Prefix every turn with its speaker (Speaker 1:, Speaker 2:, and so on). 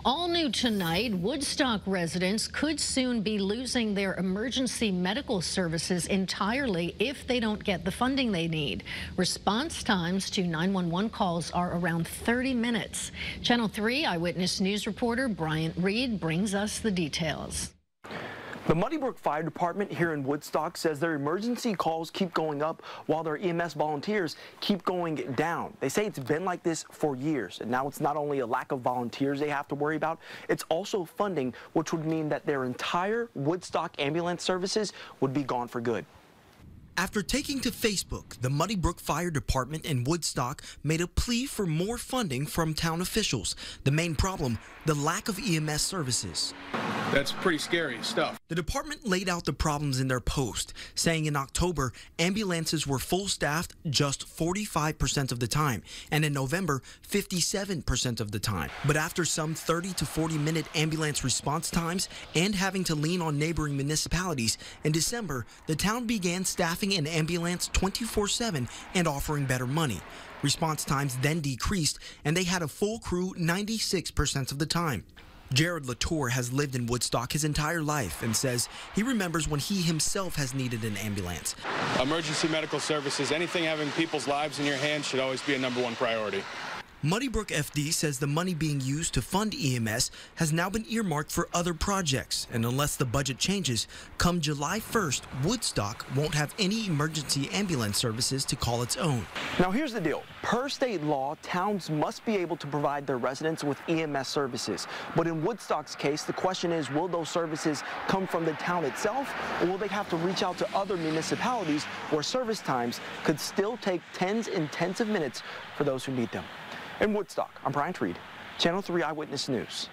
Speaker 1: All new tonight, Woodstock residents could soon be losing their emergency medical services entirely if they don't get the funding they need. Response times to 911 calls are around 30 minutes. Channel 3 Eyewitness News reporter Bryant Reed brings us the details.
Speaker 2: The Muddy Brook Fire Department here in Woodstock says their emergency calls keep going up while their EMS volunteers keep going down. They say it's been like this for years, and now it's not only a lack of volunteers they have to worry about, it's also funding, which would mean that their entire Woodstock ambulance services would be gone for good.
Speaker 3: After taking to Facebook, the Muddy Brook Fire Department in Woodstock made a plea for more funding from town officials. The main problem, the lack of EMS services.
Speaker 4: That's pretty scary stuff.
Speaker 3: The department laid out the problems in their post, saying in October, ambulances were full-staffed just 45% of the time, and in November, 57% of the time. But after some 30 to 40-minute ambulance response times and having to lean on neighboring municipalities, in December, the town began staffing an ambulance 24/7 and offering better money. Response times then decreased, and they had a full crew 96% of the time. Jared Latour has lived in Woodstock his entire life and says he remembers when he himself has needed an ambulance.
Speaker 4: Emergency medical services, anything having people's lives in your hands should always be a #1 priority.
Speaker 3: Muddy Brook FD says the money being used to fund EMS has now been earmarked for other projects, and unless the budget changes, come July 1st, Woodstock won't have any emergency ambulance services to call its own.
Speaker 2: Now here's the deal. Per state law, towns must be able to provide their residents with EMS services. But in Woodstock's case, the question is, will those services come from the town itself, or will they have to reach out to other municipalities where service times could still take tens and tens of minutes for those who need them? In Woodstock, I'm Bryant Reed, Channel 3 Eyewitness News.